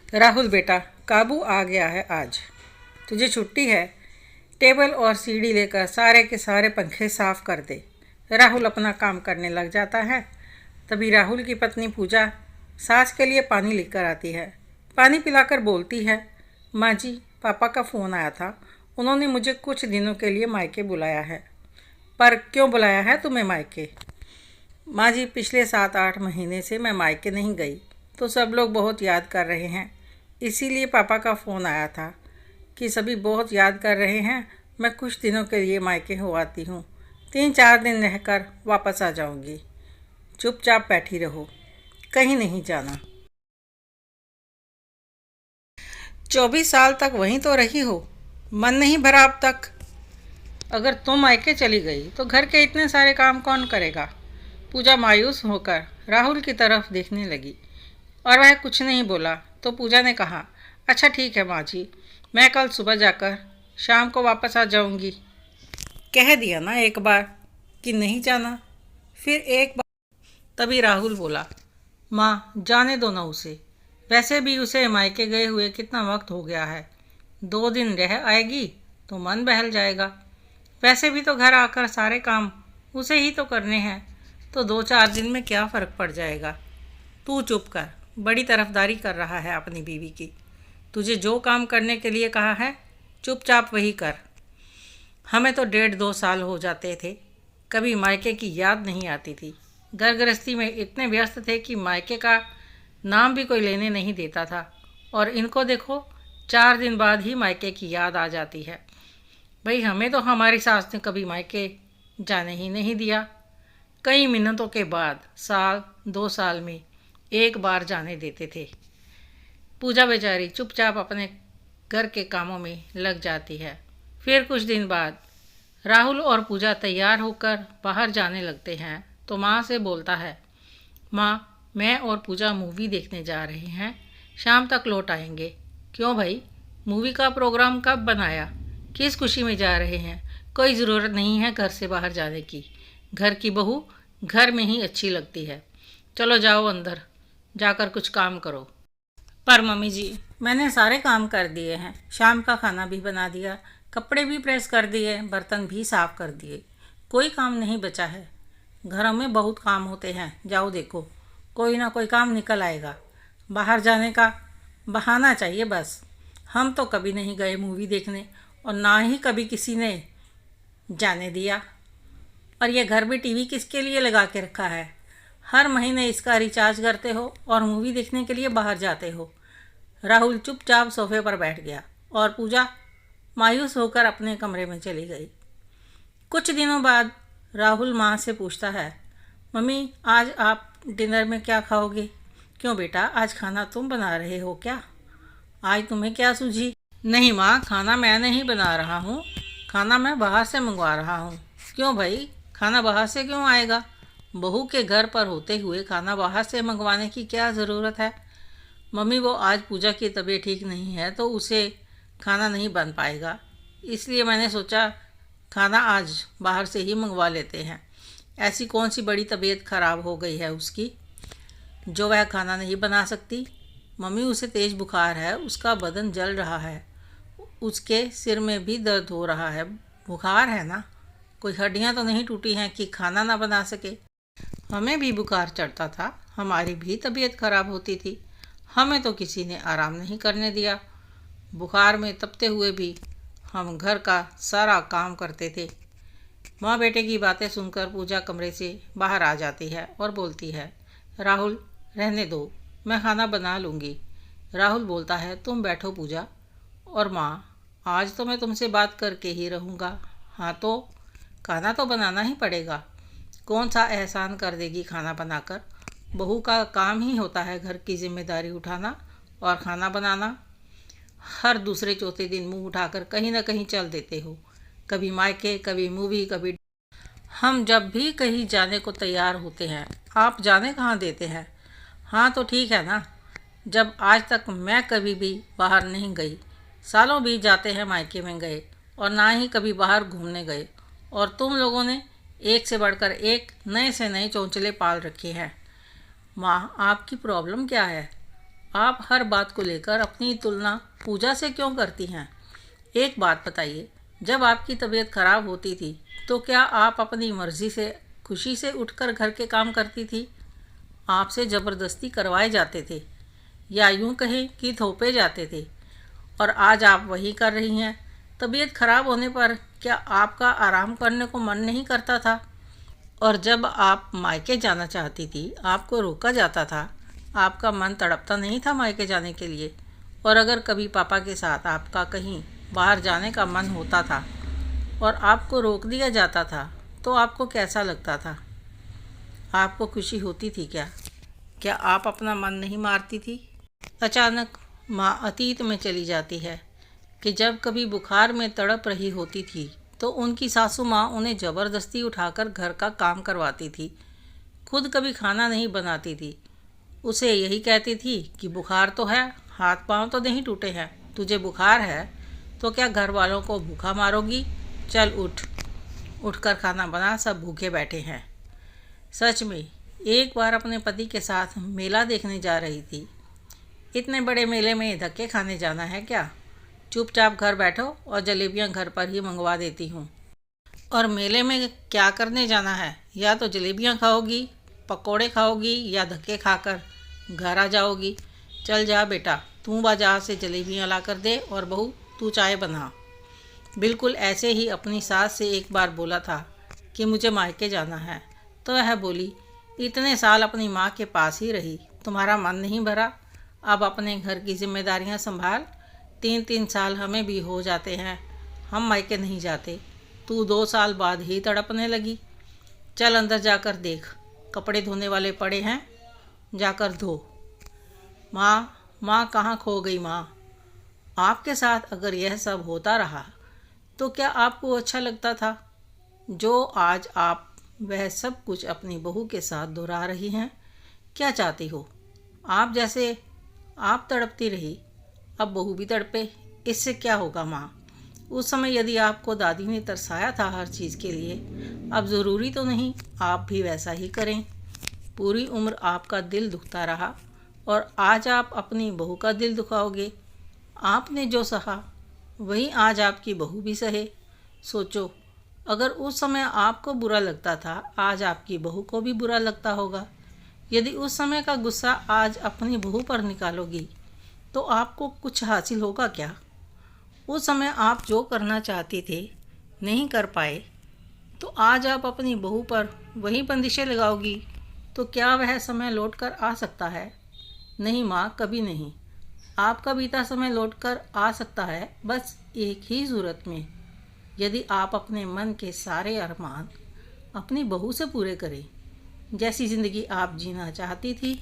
राहुल बेटा, काबू आ गया है आज। तुझे छुट्टी है। टेबल और सीढ़ी लेकर सारे के सारे पंखे साफ कर दे। राहुल अपना काम करने लग जाता है। तभी राहुल की पत्नी पूजा सास के लिए पानी लेकर आती है। पानी पिलाकर बोलती है, माँ जी, पापा का फ़ोन आया था। उन्होंने मुझे कुछ दिनों के लिए मायके बुलाया है। पर क्यों बुलाया है तुम्हें मायके? माँ जी, पिछले 7-8 महीने से मैं मायके नहीं गई, तो सब लोग बहुत याद कर रहे हैं। इसीलिए पापा का फ़ोन आया था कि सभी बहुत याद कर रहे हैं। मैं कुछ दिनों के लिए मायके हो आती हूँ। 3-4 दिन रहकर वापस आ जाऊँगी। चुपचाप बैठी रहो, कहीं नहीं जाना। 24 साल तक वहीं तो रही हो, मन नहीं भरा अब तक? अगर तुम मायके चली गई तो घर के इतने सारे काम कौन करेगा? पूजा मायूस होकर राहुल की तरफ देखने लगी और वह कुछ नहीं बोला। तो पूजा ने कहा, अच्छा ठीक है माँ जी, मैं कल सुबह जाकर शाम को वापस आ जाऊंगी। कह दिया ना एक बार कि नहीं जाना, फिर एक बार। तभी राहुल बोला, माँ जाने दो ना उसे। वैसे भी उसे मायके गए हुए कितना वक्त हो गया है। 2 दिन रह आएगी तो मन बहल जाएगा। वैसे भी तो घर आकर सारे काम उसे ही तो करने हैं, तो 2-4 दिन में क्या फ़र्क पड़ जाएगा। तू चुप कर, बड़ी तरफदारी कर रहा है अपनी बीवी की। तुझे जो काम करने के लिए कहा है चुपचाप वही कर। हमें तो 1.5-2 साल हो जाते थे, कभी मायके की याद नहीं आती थी। घर गृहस्थी में इतने व्यस्त थे कि मायके का नाम भी कोई लेने नहीं देता था। और इनको देखो, 4 दिन बाद ही मायके की याद आ जाती है। भाई, हमें तो हमारी सास ने कभी मायके जाने ही नहीं दिया। कई मिन्नतों के बाद 1-2 साल में एक बार जाने देते थे। पूजा बेचारी चुपचाप अपने घर के कामों में लग जाती है। फिर कुछ दिन बाद राहुल और पूजा तैयार होकर बाहर जाने लगते हैं तो माँ से बोलता है, माँ, मैं और पूजा मूवी देखने जा रहे हैं, शाम तक लौट आएंगे। क्यों भाई, मूवी का प्रोग्राम कब बनाया? किस खुशी में जा रहे हैं? कोई ज़रूरत नहीं है घर से बाहर जाने की। घर की बहू घर में ही अच्छी लगती है। चलो जाओ अंदर, जाकर कुछ काम करो। पर मम्मी जी, मैंने सारे काम कर दिए हैं। शाम का खाना भी बना दिया, कपड़े भी प्रेस कर दिए, बर्तन भी साफ कर दिए। कोई काम नहीं बचा है। घरों में बहुत काम होते हैं, जाओ देखो, कोई ना कोई काम निकल आएगा। बाहर जाने का बहाना चाहिए बस। हम तो कभी नहीं गए मूवी देखने और ना ही कभी किसी ने जाने दिया। और ये घर में टीवी किसके लिए लगा के रखा है? हर महीने इसका रिचार्ज करते हो और मूवी देखने के लिए बाहर जाते हो। राहुल चुपचाप सोफे पर बैठ गया और पूजा मायूस होकर अपने कमरे में चली गई। कुछ दिनों बाद राहुल माँ से पूछता है, मम्मी, आज आप डिनर में क्या खाओगे? क्यों बेटा, आज खाना तुम बना रहे हो क्या? आज तुम्हें क्या सूझी? नहीं माँ, खाना मैं नहीं बना रहा हूँ, खाना मैं बाहर से मंगवा रहा हूँ। क्यों भाई, खाना बाहर से क्यों आएगा? बहू के घर पर होते हुए खाना बाहर से मंगवाने की क्या ज़रूरत है? मम्मी, वो आज पूजा की तबीयत ठीक नहीं है तो उसे खाना नहीं बन पाएगा, इसलिए मैंने सोचा खाना आज बाहर से ही मंगवा लेते हैं। ऐसी कौन सी बड़ी तबीयत ख़राब हो गई है उसकी जो वह खाना नहीं बना सकती? मम्मी, उसे तेज़ बुखार है, उसका बदन जल रहा है, उसके सिर में भी दर्द हो रहा है। बुखार है ना, कोई हड्डियां तो नहीं टूटी हैं कि खाना ना बना सके। हमें भी बुखार चढ़ता था, हमारी भी तबीयत खराब होती थी, हमें तो किसी ने आराम नहीं करने दिया। बुखार में तपते हुए भी हम घर का सारा काम करते थे। माँ बेटे की बातें सुनकर पूजा कमरे से बाहर आ जाती है और बोलती है, राहुल, रहने दो, मैं खाना बना लूँगी। राहुल बोलता है, तुम बैठो पूजा। और माँ, आज तो मैं तुमसे बात करके ही रहूँगा। हाँ, तो खाना तो बनाना ही पड़ेगा। कौन सा एहसान कर देगी खाना बनाकर? बहू का काम ही होता है घर की जिम्मेदारी उठाना और खाना बनाना। हर दूसरे चौथे दिन मुंह उठाकर कहीं ना कहीं चल देते हो, कभी मायके, कभी मूवी, कभी। हम जब भी कहीं जाने को तैयार होते हैं, आप जाने कहाँ देते हैं? हाँ तो ठीक है ना, जब आज तक मैं कभी भी बाहर नहीं गई, सालों बीत जाते हैं मायके में गए, और ना ही कभी बाहर घूमने गए, और तुम लोगों ने एक से बढ़कर एक नए से नए चौंचले पाल रखे हैं। माँ, आपकी प्रॉब्लम क्या है? आप हर बात को लेकर अपनी तुलना पूजा से क्यों करती हैं? एक बात बताइए, जब आपकी तबीयत खराब होती थी तो क्या आप अपनी मर्जी से खुशी से उठकर घर के काम करती थी? आपसे ज़बरदस्ती करवाए जाते थे या यूं कहें कि थोपे जाते थे, और आज आप वही कर रही हैं। तबीयत खराब होने पर क्या आपका आराम करने को मन नहीं करता था? और जब आप मायके जाना चाहती थी आपको रोका जाता था। आपका मन तड़पता नहीं था मायके जाने के लिए? और अगर कभी पापा के साथ आपका कहीं बाहर जाने का मन होता था और आपको रोक दिया जाता था तो आपको कैसा लगता था? आपको खुशी होती थी क्या? क्या आप अपना मन नहीं मारती थी? अचानक माँ अतीत में चली जाती है कि जब कभी बुखार में तड़प रही होती थी तो उनकी सासू माँ उन्हें ज़बरदस्ती उठाकर घर का काम करवाती थी। खुद कभी खाना नहीं बनाती थी। उसे यही कहती थी कि बुखार तो है, हाथ पांव तो नहीं टूटे हैं, तुझे बुखार है तो क्या घर वालों को भूखा मारोगी? चल उठ, उठकर खाना बना, सब भूखे बैठे हैं। सच में एक बार अपने पति के साथ मेला देखने जा रही थी। इतने बड़े मेले में धक्के खाने जाना है क्या? चुपचाप घर बैठो और जलेबियां घर पर ही मंगवा देती हूँ। और मेले में क्या करने जाना है? या तो जलेबियां खाओगी, पकोड़े खाओगी, या धक्के खाकर घर आ जाओगी। चल जा बेटा, तू बाजार से जलेबियां ला कर दे और बहू तू चाय बना। बिल्कुल ऐसे ही अपनी सास से एक बार बोला था कि मुझे मायके जाना है, तो वह बोली, इतने साल अपनी माँ के पास ही रही, तुम्हारा मन नहीं भरा? अब अपने घर की जिम्मेदारियाँ संभाल। 3-3 साल हमें भी हो जाते हैं, हम मायके नहीं जाते, तू 2 साल बाद ही तड़पने लगी। चल अंदर जाकर देख, कपड़े धोने वाले पड़े हैं, जाकर धो। माँ कहाँ खो गई माँ? आपके साथ अगर यह सब होता रहा तो क्या आपको अच्छा लगता था? जो आज आप वह सब कुछ अपनी बहू के साथ दोहरा रही हैं, क्या चाहती हो? आप जैसे आप तड़पती रही, अब बहू भी तड़पे, इससे क्या होगा माँ? उस समय यदि आपको दादी ने तरसाया था हर चीज़ के लिए, अब ज़रूरी तो नहीं आप भी वैसा ही करें। पूरी उम्र आपका दिल दुखता रहा और आज आप अपनी बहू का दिल दुखाओगे। आपने जो सहा वही आज आपकी बहू भी सहे। सोचो, अगर उस समय आपको बुरा लगता था, आज आपकी बहू को भी बुरा लगता होगा। यदि उस समय का गुस्सा आज अपनी बहू पर निकालोगी तो आपको कुछ हासिल होगा क्या? उस समय आप जो करना चाहती थे नहीं कर पाए, तो आज आप अपनी बहू पर वही बंदिशें लगाओगी, तो क्या वह समय लौट कर आ सकता है? नहीं माँ, कभी नहीं। आपका बीता समय लौट कर आ सकता है, बस एक ही सूरत में, यदि आप अपने मन के सारे अरमान अपनी बहू से पूरे करें। जैसी ज़िंदगी आप जीना चाहती थी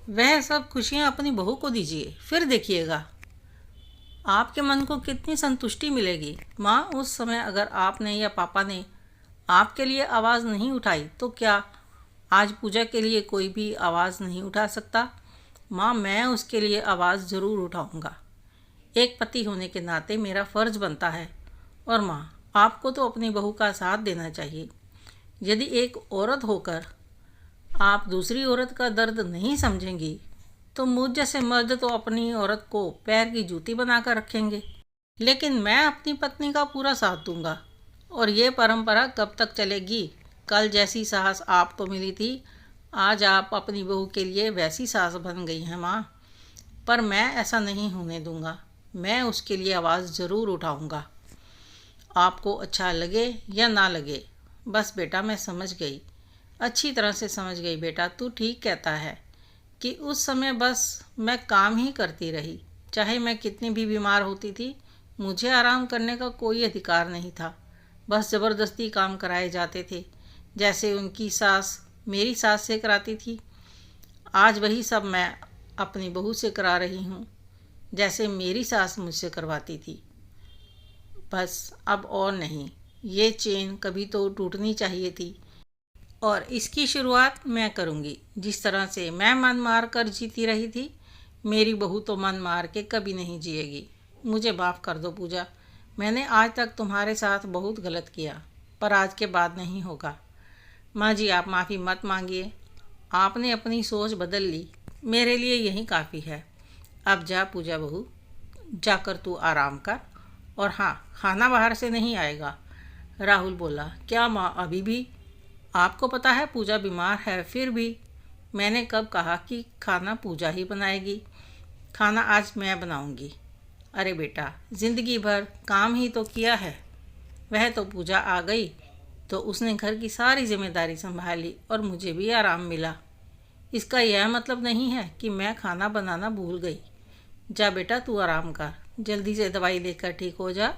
वह सब खुशियाँ अपनी बहू को दीजिए, फिर देखिएगा आपके मन को कितनी संतुष्टि मिलेगी। माँ, उस समय अगर आपने या पापा ने आपके लिए आवाज़ नहीं उठाई तो क्या आज पूजा के लिए कोई भी आवाज़ नहीं उठा सकता? माँ, मैं उसके लिए आवाज़ ज़रूर उठाऊँगा। एक पति होने के नाते मेरा फ़र्ज़ बनता है। और माँ, आपको तो अपनी बहू का साथ देना चाहिए। यदि एक औरत होकर आप दूसरी औरत का दर्द नहीं समझेंगी तो मुझ जैसे मर्द तो अपनी औरत को पैर की जूती बनाकर रखेंगे। लेकिन मैं अपनी पत्नी का पूरा साथ दूंगा। और ये परंपरा कब तक चलेगी? कल जैसी सास आपको मिली थी, आज आप अपनी बहू के लिए वैसी सास बन गई हैं माँ। पर मैं ऐसा नहीं होने दूंगा, मैं उसके लिए आवाज़ ज़रूर उठाऊंगा, आपको अच्छा लगे या ना लगे। बस बेटा, मैं समझ गई, अच्छी तरह से समझ गई बेटा। तू ठीक कहता है कि उस समय बस मैं काम ही करती रही, चाहे मैं कितनी भी बीमार होती थी, मुझे आराम करने का कोई अधिकार नहीं था। बस ज़बरदस्ती काम कराए जाते थे, जैसे उनकी सास मेरी सास से कराती थी। आज वही सब मैं अपनी बहू से करा रही हूँ, जैसे मेरी सास मुझसे करवाती थी। बस अब और नहीं, ये चेन कभी तो टूटनी चाहिए थी और इसकी शुरुआत मैं करूँगी। जिस तरह से मैं मन मार कर जीती रही थी, मेरी बहू तो मन मार के कभी नहीं जिएगी। मुझे माफ़ कर दो पूजा, मैंने आज तक तुम्हारे साथ बहुत गलत किया, पर आज के बाद नहीं होगा। माँ जी, आप माफ़ी मत मांगिए, आपने अपनी सोच बदल ली, मेरे लिए यही काफ़ी है। अब जा पूजा बहू, जाकर तू आराम कर। और हाँ, खाना बाहर से नहीं आएगा। राहुल बोला, क्या माँ अभी भी? आपको पता है पूजा बीमार है, फिर भी मैंने कब कहा कि खाना पूजा ही बनाएगी? खाना आज मैं बनाऊंगी। अरे बेटा, ज़िंदगी भर काम ही तो किया है। वह तो पूजा आ गई तो उसने घर की सारी जिम्मेदारी संभाली और मुझे भी आराम मिला। इसका यह मतलब नहीं है कि मैं खाना बनाना भूल गई। जा बेटा तू आराम कर, जल्दी से दवाई लेकर ठीक हो जा,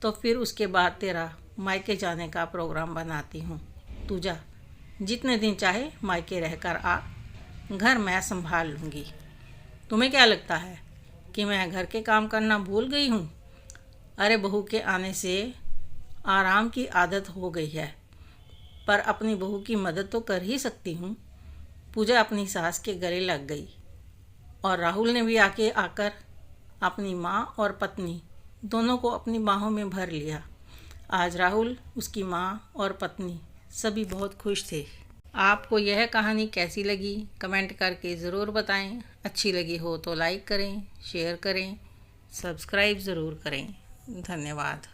तो फिर उसके बाद तेरा मायके जाने का प्रोग्राम बनाती हूँ। तू जा, जितने दिन चाहे मायके रहकर आ, घर मैं संभाल लूँगी। तुम्हें क्या लगता है कि मैं घर के काम करना भूल गई हूँ? अरे बहू के आने से आराम की आदत हो गई है, पर अपनी बहू की मदद तो कर ही सकती हूँ। पूजा अपनी सास के गले लग गई और राहुल ने भी आकर अपनी माँ और पत्नी दोनों को अपनी बाहों में भर लिया। आज राहुल, उसकी माँ और पत्नी सभी बहुत खुश थे। आपको यह कहानी कैसी लगी कमेंट करके ज़रूर बताएं। अच्छी लगी हो तो लाइक करें, शेयर करें, सब्सक्राइब ज़रूर करें। धन्यवाद।